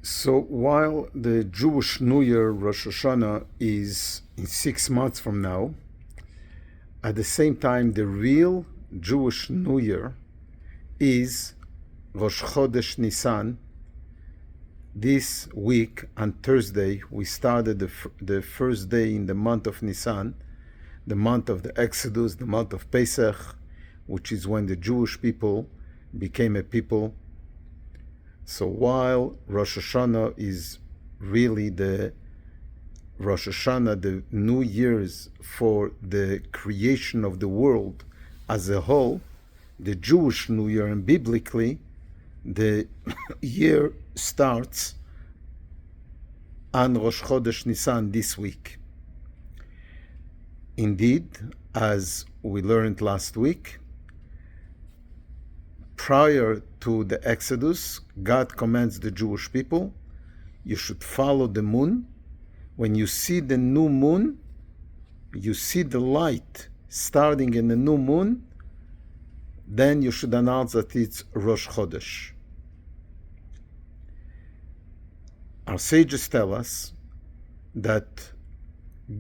So while the Jewish New Year, Rosh Hashanah, is in 6 months from now, at the same time, the real Jewish New Year is Rosh Chodesh Nisan. This week, on Thursday, we started the first day in the month of Nisan, the month of the Exodus, the month of Pesach, which is when the Jewish people became a people. So while Rosh Hashanah is really the Rosh Hashanah, the New Year's for the creation of the world as a whole, the Jewish New Year, and biblically, the year starts on Rosh Chodesh Nisan this week. Indeed, as we learned last week, prior to the Exodus, God commands the Jewish people, you should follow the moon. When you see the new moon, you see the light starting in the new moon, then you should announce that it's Rosh Chodesh. Our sages tell us that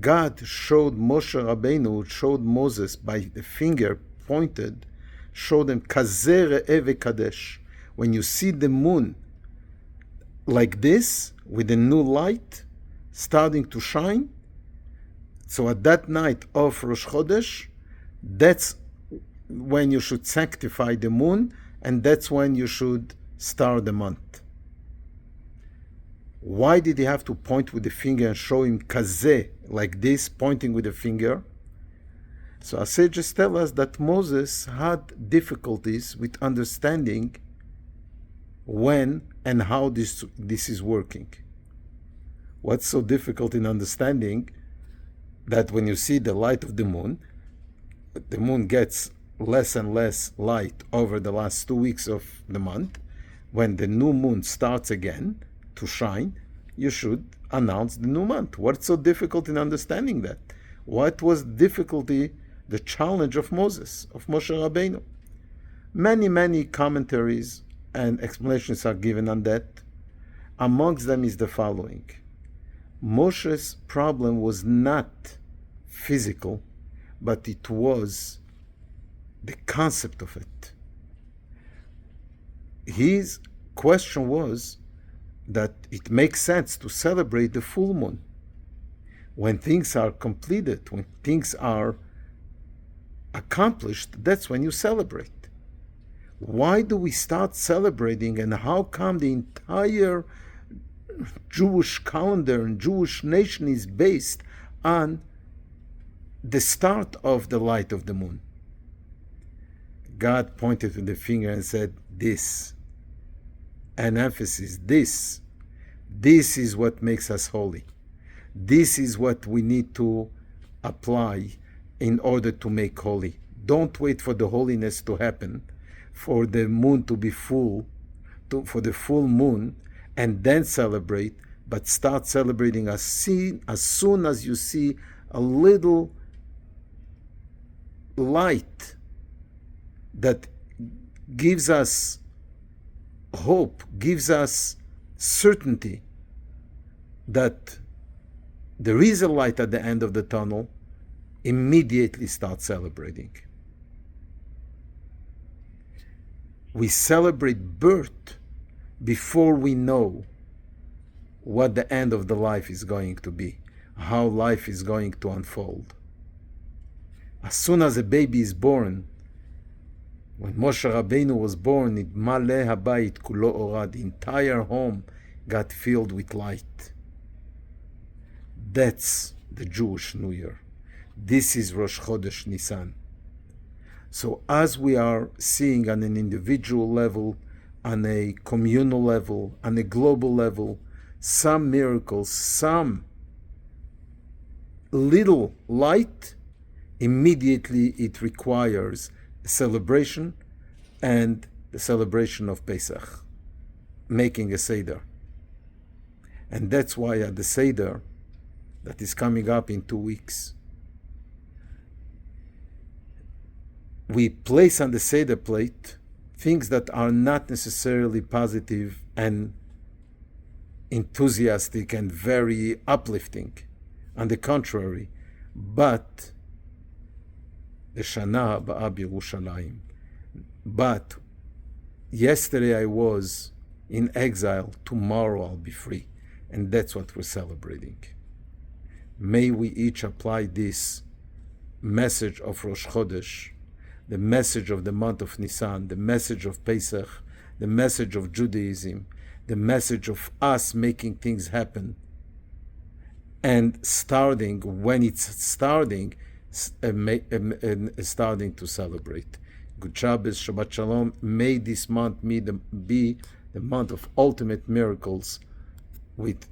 God showed Moshe Rabbeinu, showed Moses by the finger pointed, showed him Kazeh Re'eh Kadesh. When you see the moon like this, with a new light starting to shine, so at that night of Rosh Chodesh, that's when you should sanctify the moon, and that's when you should start the month. Why did he have to point with the finger and show him Kazeh, like this, pointing with the finger? So our sages tell us that Moses had difficulties with understanding when and how this is working. What's so difficult in understanding that when you see the light of the moon gets less and less light over the last 2 weeks of the month. When the new moon starts again to shine, you should announce the new month. What's so difficult in understanding that? What was difficulty, the challenge of Moses, of Moshe Rabbeinu? Many commentaries and explanations are given on that. Amongst them is the following. Moshe's problem was not physical, but it was the concept of it. His question was that it makes sense to celebrate the full moon. When things are completed, when things are accomplished, that's when you celebrate. Why do we start celebrating, and how come the entire Jewish calendar and Jewish nation is based on the start of the light of the moon? God pointed with the finger and said, this, an emphasis, this is what makes us holy. This is what we need to apply in order to make holy. Don't wait for the holiness to happen, for the moon to be full, for the full moon, and then celebrate, but start celebrating as soon as you see a little light that gives us hope, gives us certainty that there is a light at the end of the tunnel. Immediately start celebrating. We celebrate birth before we know what the end of the life is going to be, how life is going to unfold. As soon as a baby is born, when Moshe Rabbeinu was born, Maleh habayit kulo orad, the entire home got filled with light. That's the Jewish New Year. This is Rosh Chodesh Nisan. So as we are seeing on an individual level, on a communal level, on a global level, some miracles, some little light, immediately it requires a celebration, and the celebration of Pesach, making a Seder. And that's why at the Seder, that is coming up in 2 weeks, we place on the Seder plate things that are not necessarily positive and enthusiastic and very uplifting. On the contrary, but Shana Ba'a B'Yerushalayim. But yesterday I was in exile, tomorrow I'll be free. And that's what we're celebrating. May we each apply this message of Rosh Chodesh, the message of the month of Nisan, the message of Pesach, the message of Judaism, the message of us making things happen, and starting, when it's starting, starting to celebrate. Good Shabbos, Shabbat Shalom. May this month be the month of ultimate miracles, with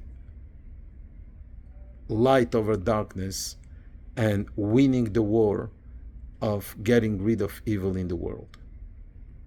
light over darkness and winning the war of getting rid of evil in the world.